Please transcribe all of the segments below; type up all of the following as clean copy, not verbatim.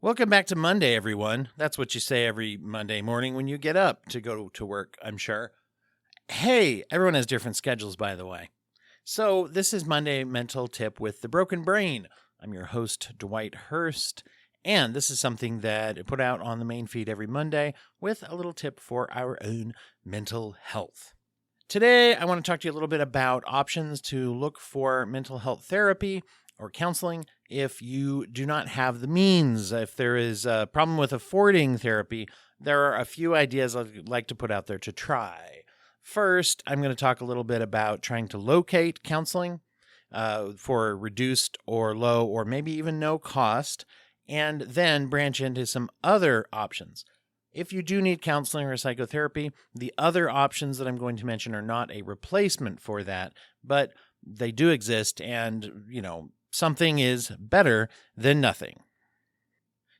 Welcome back to Monday, everyone. That's what you say every Monday morning when you get up to go to work, I'm sure. Hey, everyone has different schedules, by the way. So, this is Monday Mental Tip with the Broken Brain. I'm your host, Dwight Hurst, and this is something that I put out on the main feed every Monday with a little tip for our own mental health. Today, I want to talk to you a little bit about options to look for mental health therapy or counseling if you do not have the means. If there is a problem with affording therapy, there are a few ideas I'd like to put out there to try. First, I'm going to talk a little bit about trying to locate counseling for reduced or low or maybe even no cost, and then branch into some other options. If you do need counseling or psychotherapy, the other options that I'm going to mention are not a replacement for that, but they do exist, and, something is better than nothing.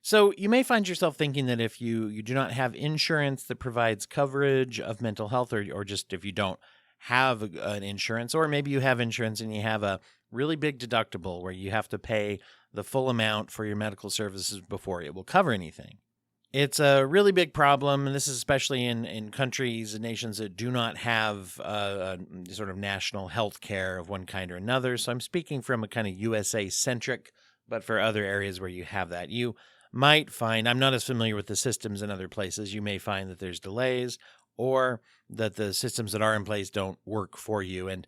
So you may find yourself thinking that if you do not have insurance that provides coverage of mental health, or just if you don't have an insurance, or maybe you have insurance and you have a really big deductible where you have to pay the full amount for your medical services before it will cover anything. It's a really big problem, and this is especially in countries and nations that do not have a sort of national health care of one kind or another. So I'm speaking from a kind of USA-centric, but for other areas where you have that, you might find, I'm not as familiar with the systems in other places, you may find that there's delays or that the systems that are in place don't work for you. And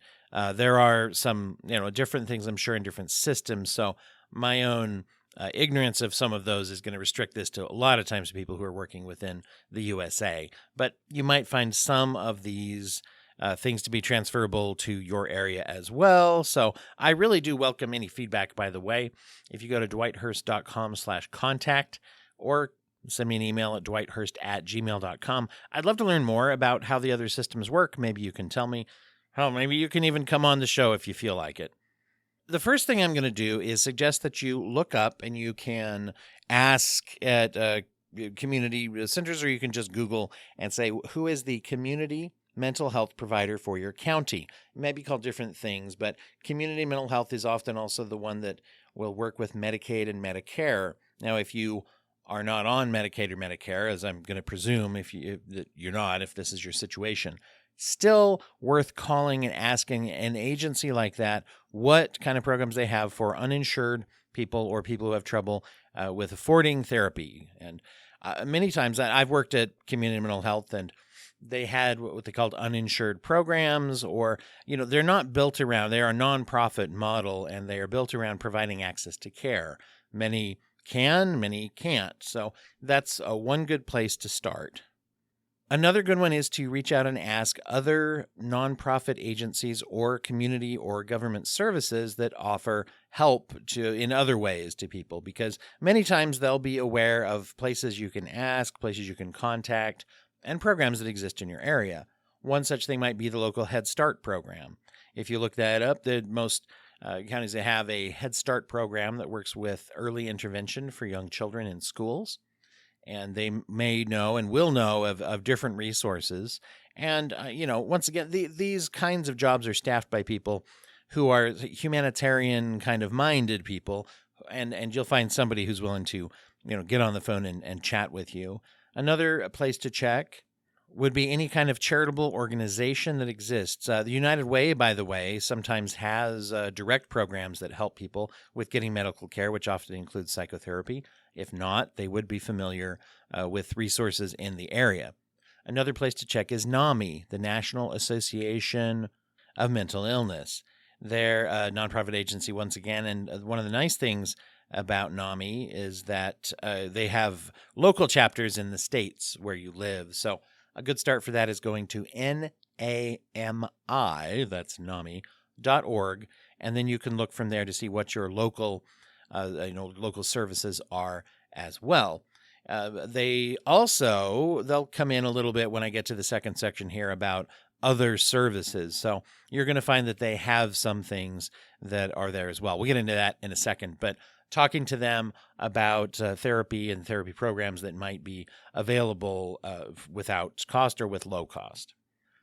there are some, different things, I'm sure, in different systems. So my own ignorance of some of those is going to restrict this to a lot of times to people who are working within the USA. But you might find some of these things to be transferable to your area as well. So I really do welcome any feedback, by the way. If you go to dwighthurst.com/contact or send me an email at dwighthurst@gmail.com. I'd love to learn more about how the other systems work. Maybe you can tell me. Hell, maybe you can even come on the show if you feel like it. The first thing I'm going to do is suggest that you look up, and you can ask at community centers, or you can just Google and say, who is the community mental health provider for your county? It may be called different things, but community mental health is often also the one that will work with Medicaid and Medicare. Now, if you are not on Medicaid or Medicare, as I'm going to presume if you're not, if this is your situation, still worth calling and asking an agency like that what kind of programs they have for uninsured people or people who have trouble with affording therapy. And many times I've worked at community mental health, and they had what they called uninsured programs, or, they're not built around, they are a nonprofit model, and they are built around providing access to care. Many can, many can't. So that's one good place to start. Another good one is to reach out and ask other nonprofit agencies or community or government services that offer help in other ways to people, because many times they'll be aware of places you can ask, places you can contact, and programs that exist in your area. One such thing might be the local Head Start program. If you look that up, most counties, they have a Head Start program that works with early intervention for young children in schools. And they may know and will know of different resources. And, once again, these kinds of jobs are staffed by people who are humanitarian kind of minded people. And you'll find somebody who's willing to, get on the phone and chat with you. Another place to check would be any kind of charitable organization that exists. The United Way, by the way, sometimes has direct programs that help people with getting medical care, which often includes psychotherapy. If not, they would be familiar with resources in the area. Another place to check is NAMI, the National Association of Mental Illness. They're a nonprofit agency once again, and one of the nice things about NAMI is that they have local chapters in the states where you live. So a good start for that is going to NAMI, that's NAMI.org, and then you can look from there to see what your local services are as well. They'll come in a little bit when I get to the second section here about other services. So you're going to find that they have some things that are there as well. We'll get into that in a second, but talking to them about therapy and therapy programs that might be available without cost or with low cost.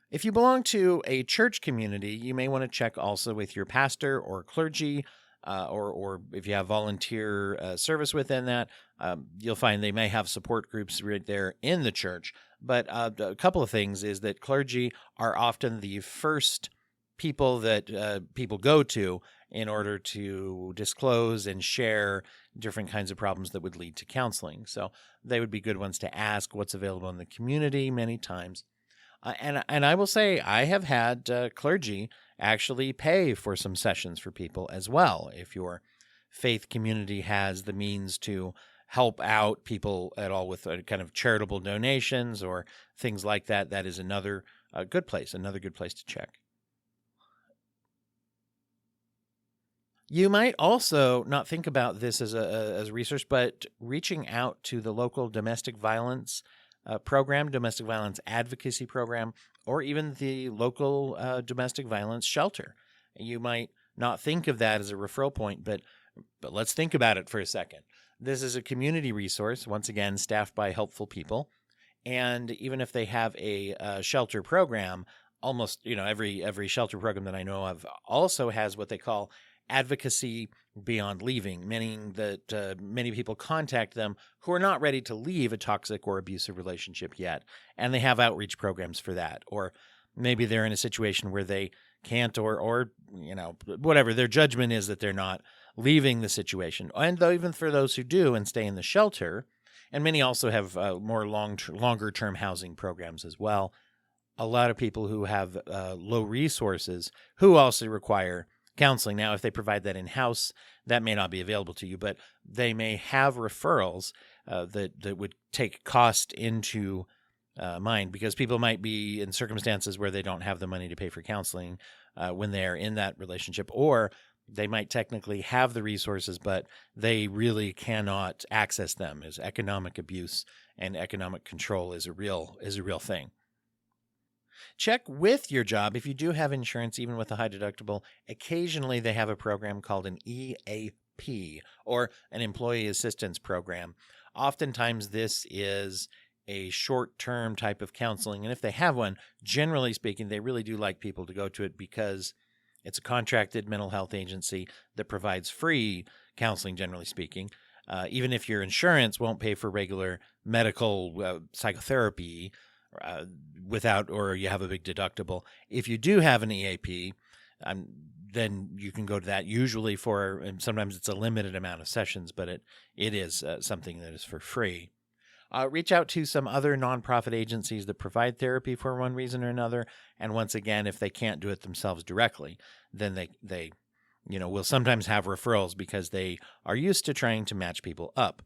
If you belong to a church community, you may want to check also with your pastor or clergy or if you have volunteer service within that, you'll find they may have support groups right there in the church. But a couple of things is that clergy are often the first people that people go to in order to disclose and share different kinds of problems that would lead to counseling. So they would be good ones to ask what's available in the community many times. And I will say I have had clergy actually pay for some sessions for people as well. If your faith community has the means to help out people at all with kind of charitable donations or things like that, that is another good place to check. You might also not think about this as a resource, but reaching out to the local domestic violence program, domestic violence advocacy program, or even the local domestic violence shelter. You might not think of that as a referral point, but let's think about it for a second. This is a community resource, once again, staffed by helpful people. And even if they have a shelter program, almost every shelter program that I know of also has what they call advocacy beyond leaving, meaning that many people contact them who are not ready to leave a toxic or abusive relationship yet, and they have outreach programs for that. Or maybe they're in a situation where they can't, or whatever their judgment is that they're not leaving the situation. And though even for those who do and stay in the shelter, and many also have more longer term housing programs as well. A lot of people who have low resources who also require counseling. Now, if they provide that in-house, that may not be available to you, but they may have referrals that would take cost into mind, because people might be in circumstances where they don't have the money to pay for counseling when they're in that relationship, or they might technically have the resources, but they really cannot access them, as economic abuse and economic control is a real thing. Check with your job if you do have insurance, even with a high deductible. Occasionally, they have a program called an EAP, or an employee assistance program. Oftentimes, this is a short-term type of counseling, and if they have one, generally speaking, they really do like people to go to it because it's a contracted mental health agency that provides free counseling, generally speaking. Even if your insurance won't pay for regular medical psychotherapy, or you have a big deductible. If you do have an EAP, then you can go to that, usually and sometimes it's a limited amount of sessions, but it is something that is for free. Reach out to some other nonprofit agencies that provide therapy for one reason or another. And once again, if they can't do it themselves directly, then they will sometimes have referrals because they are used to trying to match people up.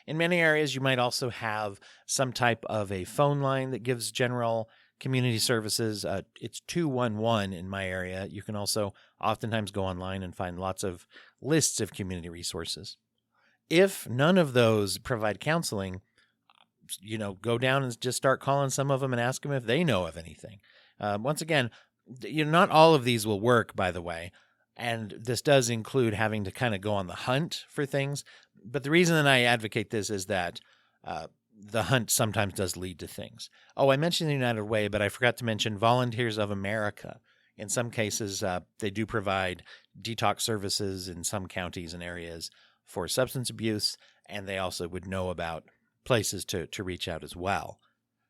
In many areas, you might also have some type of a phone line that gives general community services. It's 211 in my area. You can also oftentimes go online and find lots of lists of community resources. If none of those provide counseling, go down and just start calling some of them and ask them if they know of anything. Once again, not all of these will work, by the way. And this does include having to kind of go on the hunt for things. But the reason that I advocate this is that the hunt sometimes does lead to things. Oh, I mentioned the United Way, but I forgot to mention Volunteers of America. In some cases, they do provide detox services in some counties and areas for substance abuse, and they also would know about places to reach out as well.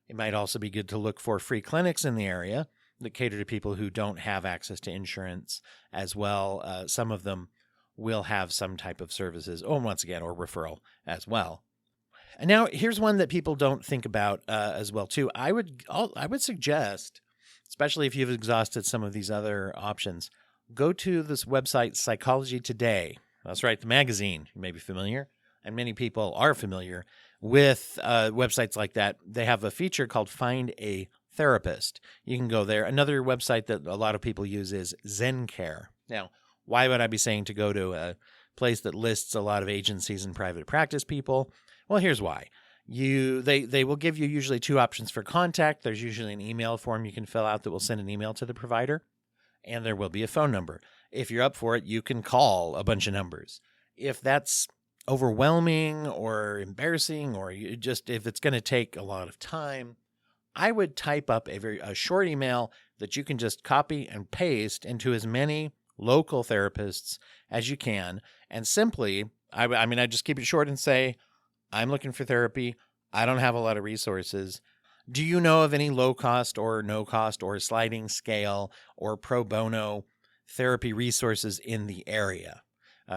It might also be good to look for free clinics in the area that cater to people who don't have access to insurance as well. Some of them will have some type of services, or referral as well. And now here's one that people don't think about as well too. I would suggest, especially if you've exhausted some of these other options, go to this website, Psychology Today. That's right, the magazine. You may be familiar, and many people are familiar with websites like that. They have a feature called Find a Therapist. You can go there. Another website that a lot of people use is ZenCare. Now, why would I be saying to go to a place that lists a lot of agencies and private practice people? Well, here's why. They will give you usually two options for contact. There's usually an email form you can fill out that will send an email to the provider, and there will be a phone number. If you're up for it, you can call a bunch of numbers. If that's overwhelming or embarrassing, or if it's going to take a lot of time, I would type up a short email that you can just copy and paste into as many local therapists as you can. And simply, I mean, I just keep it short and say, I'm looking for therapy. I don't have a lot of resources. Do you know of any low cost or no cost or sliding scale or pro bono therapy resources in the area?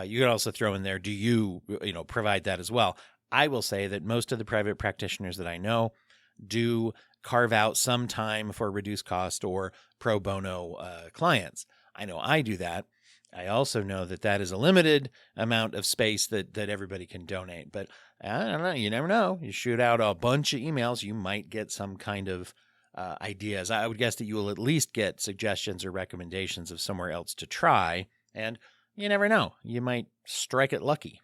You could also throw in there, do you provide that as well? I will say that most of the private practitioners that I know do carve out some time for reduced cost or pro bono clients. I know I do that. I also know that that is a limited amount of space that everybody can donate. But I don't know. You never know. You shoot out a bunch of emails, you might get some kind of ideas. I would guess that you will at least get suggestions or recommendations of somewhere else to try. And you never know. You might strike it lucky.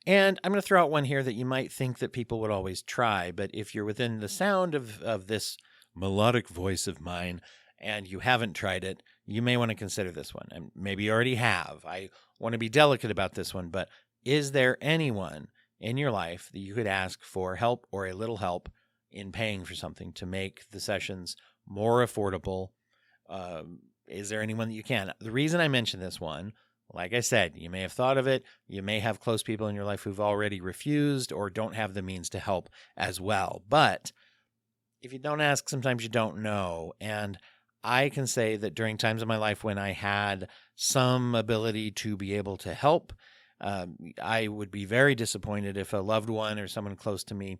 And I'm going to throw out one here that you might think that people would always try. But if you're within the sound of this melodic voice of mine and you haven't tried it, you may want to consider this one. And maybe you already have. I want to be delicate about this one, but is there anyone in your life that you could ask for help or a little help in paying for something to make the sessions more affordable? Is there anyone that you can? The reason I mention this one, like I said, you may have thought of it. You may have close people in your life who've already refused or don't have the means to help as well. But if you don't ask, sometimes you don't know. And I can say that during times of my life when I had some ability to be able to help, I would be very disappointed if a loved one or someone close to me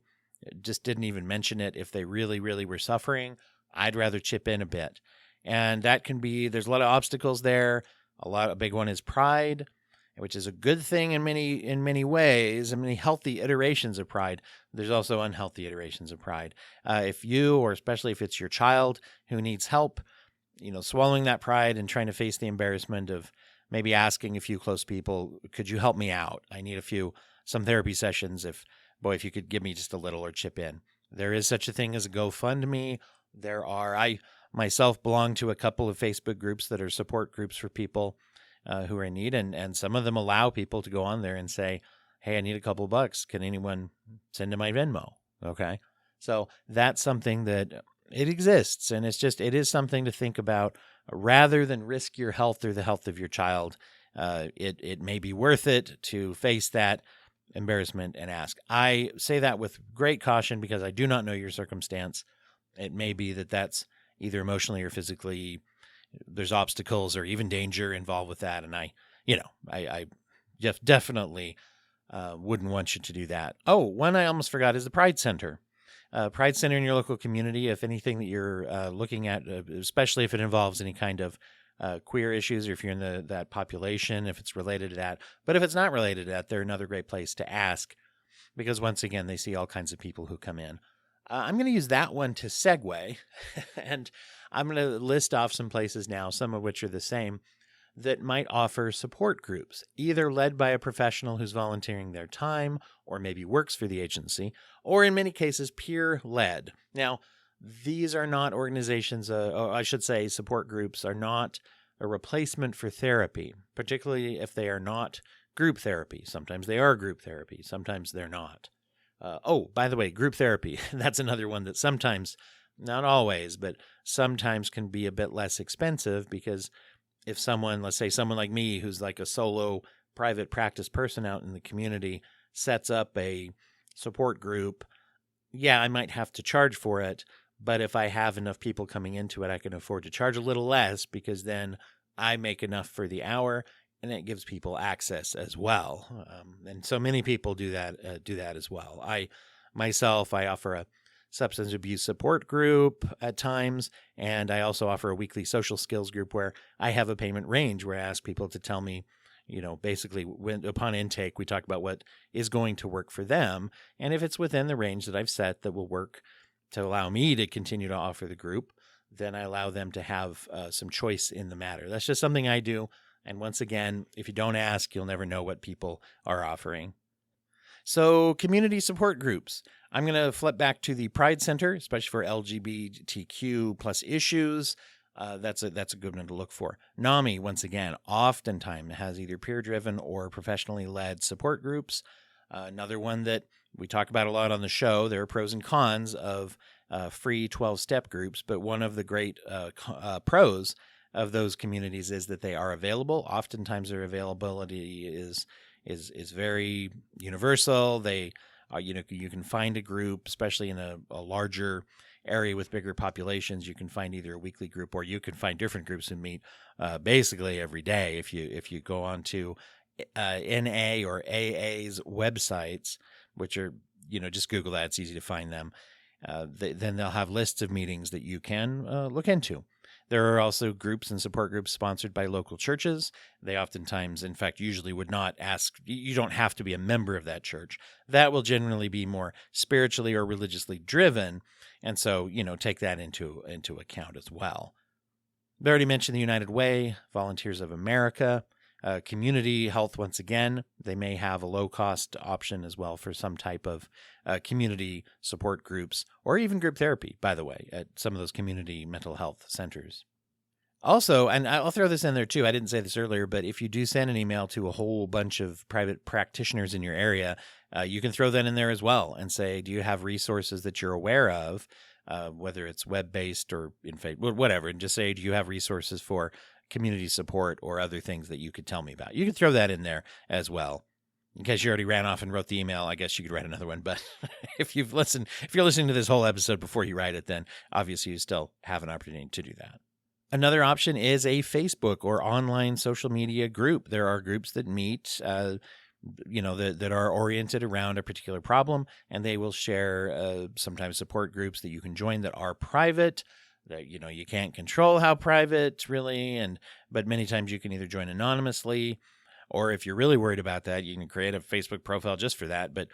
just didn't even mention it. If they really, really were suffering, I'd rather chip in a bit. And that can be, there's a lot of obstacles there. A big one is pride, which is a good thing in many ways, and many healthy iterations of pride. There's also unhealthy iterations of pride. If you, or especially if it's your child who needs help, swallowing that pride and trying to face the embarrassment of maybe asking a few close people, could you help me out? I need some therapy sessions. If you could give me just a little or chip in. There is such a thing as a GoFundMe. I myself belong to a couple of Facebook groups that are support groups for people who are in need. And some of them allow people to go on there and say, hey, I need a couple bucks. Can anyone send to my Venmo? Okay. So that's something that it exists. And it is something to think about rather than risk your health or the health of your child. It may be worth it to face that embarrassment and ask. I say that with great caution because I do not know your circumstance. It may be that that's either emotionally or physically, there's obstacles or even danger involved with that. And I just definitely wouldn't want you to do that. Oh, one I almost forgot is the Pride Center. Pride Center in your local community, if anything that you're looking at, especially if it involves any kind of queer issues, or if you're in that population, if it's related to that. But if it's not related to that, they're another great place to ask because once again, they see all kinds of people who come in. I'm going to use that one to segue, and I'm going to list off some places now, some of which are the same, that might offer support groups, either led by a professional who's volunteering their time or maybe works for the agency, or in many cases, peer-led. Now, these are not organizations, or I should say support groups are not a replacement for therapy, particularly if they are not group therapy. Sometimes they are group therapy, sometimes they're not. By the way, group therapy, that's another one that sometimes, not always, but sometimes can be a bit less expensive because if someone, let's say someone like me, who's like a solo private practice person out in the community, sets up a support group, yeah, I might have to charge for it. But if I have enough people coming into it, I can afford to charge a little less because then I make enough for the hour and it gives people access as well. And so many people do that as well. I offer a substance abuse support group at times, and I also offer a weekly social skills group where I have a payment range where I ask people to tell me, basically upon intake, we talk about what is going to work for them. And if it's within the range that I've set that will work to allow me to continue to offer the group, then I allow them to have some choice in the matter. That's just something I do. And once again, if you don't ask, you'll never know what people are offering. So community support groups. I'm going to flip back to the Pride Center, especially for LGBTQ plus issues. That's a good one to look for. NAMI, once again, oftentimes has either peer-driven or professionally led support groups. Another one that we talk about a lot on the show, there are pros and cons of free 12-step groups, but one of the great pros of those communities is that they are available. Oftentimes their availability is very universal. They you can find a group, especially in a larger area with bigger populations. You can find either a weekly group, or you can find different groups who meet basically every day. If you go on to NA or AA's websites, which are, just Google that, it's easy to find them. Then they'll have lists of meetings that you can look into. There are also groups and support groups sponsored by local churches. They oftentimes, in fact, usually would not ask, you don't have to be a member of that church. That will generally be more spiritually or religiously driven. And so, take that into account as well. I already mentioned the United Way, Volunteers of America, Community Health. Once again, they may have a low-cost option as well for some type of community support groups, or even group therapy, by the way, at some of those community mental health centers. Also, and I'll throw this in there too, I didn't say this earlier, but if you do send an email to a whole bunch of private practitioners in your area, you can throw that in there as well and say, do you have resources that you're aware of, whether it's web-based or in fact, whatever, and just say, do you have resources for community support or other things that you could tell me about? You can throw that in there as well. In case you already ran off and wrote the email, I guess you could write another one. But if you're listening to this whole episode before you write it, then obviously you still have an opportunity to do that. Another option is a Facebook or online social media group. There are groups that meet, that are oriented around a particular problem, and they will share sometimes support groups that you can join that are private. That you can't control how private really, but many times you can either join anonymously, or if you're really worried about that, you can create a Facebook profile just for that. But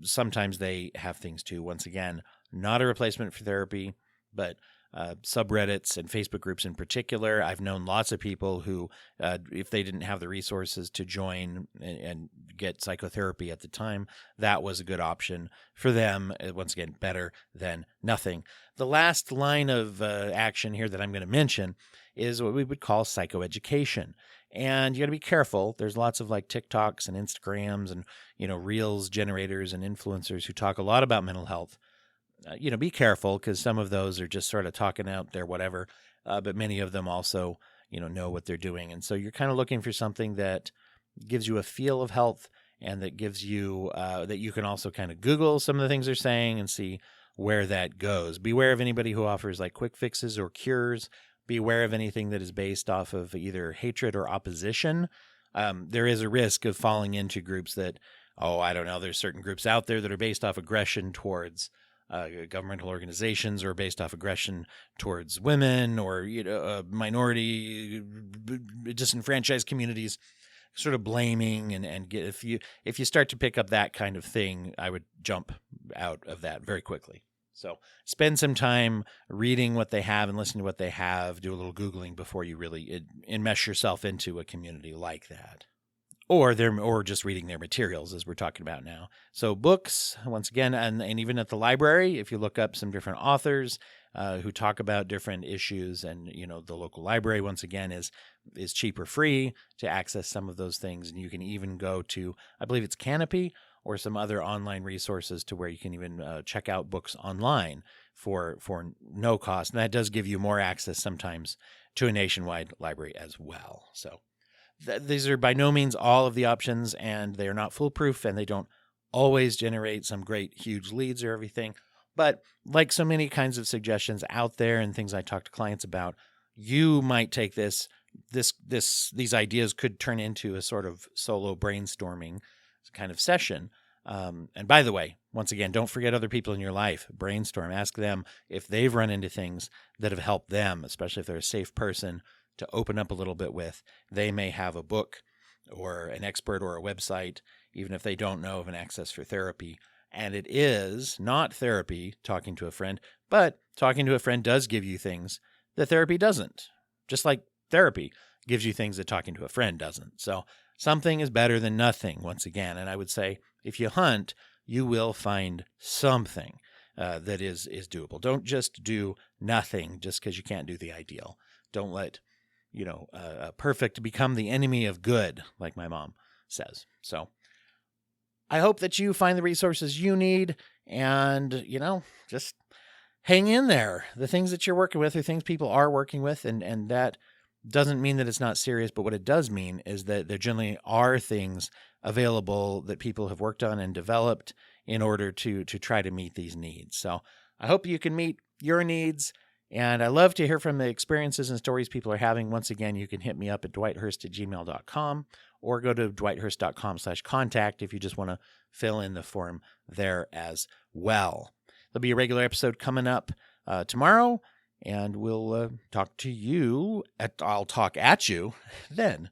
sometimes they have things too. Once again, not a replacement for therapy, but subreddits and Facebook groups in particular. I've known lots of people who, if they didn't have the resources to join and get psychotherapy at the time, that was a good option for them. Once again, better than nothing. The last line of action here that I'm going to mention is what we would call psychoeducation. And you got to be careful. There's lots of like TikToks and Instagrams and, Reels generators and influencers who talk a lot about mental health. Be careful, because some of those are just sort of talking out there, whatever. But many of them also, know what they're doing. And so you're kind of looking for something that gives you a feel of health, and that gives you, that you can also kind of Google some of the things they're saying and see where that goes. Beware of anybody who offers like quick fixes or cures. Beware of anything that is based off of either hatred or opposition. There is a risk of falling into groups that, I don't know, there's certain groups out there that are based off aggression towards governmental organizations, or based off aggression towards women, or minority disenfranchised communities, sort of blaming and get, if you start to pick up that kind of thing, I would jump out of that very quickly. So spend some time reading what they have and listening to what they have. Do a little Googling before you really enmesh yourself into a community like that. Or just reading their materials, as we're talking about now. So books, once again, and even at the library, if you look up some different authors who talk about different issues, and the local library, once again, is cheap or free to access some of those things. And you can even go to, I believe it's Canopy, or some other online resources to where you can even check out books online for no cost. And that does give you more access sometimes to a nationwide library as well. So these are by no means all of the options, and they are not foolproof, and they don't always generate some great huge leads or everything. But like so many kinds of suggestions out there and things I talk to clients about, you might take these ideas could turn into a sort of solo brainstorming kind of session. And by the way, once again, don't forget other people in your life. Brainstorm. Ask them if they've run into things that have helped them, especially if they're a safe person to open up a little bit with. They may have a book or an expert or a website, even if they don't know of an access for therapy. And it is not therapy, talking to a friend, but talking to a friend does give you things that therapy doesn't. Just like therapy gives you things that talking to a friend doesn't. So something is better than nothing, once again. And I would say if you hunt, you will find something that is doable. Don't just do nothing just because you can't do the ideal. Don't let perfect become the enemy of good, like my mom says. So I hope that you find the resources you need, and, just hang in there. The things that you're working with are things people are working with, and that doesn't mean that it's not serious, but what it does mean is that there generally are things available that people have worked on and developed in order to try to meet these needs. So I hope you can meet your needs, and I love to hear from the experiences and stories people are having. Once again, you can hit me up at dwighthurst@gmail.com or go to dwighthurst.com/contact if you just want to fill in the form there as well. There'll be a regular episode coming up tomorrow, and we'll talk to you. I'll talk at you then.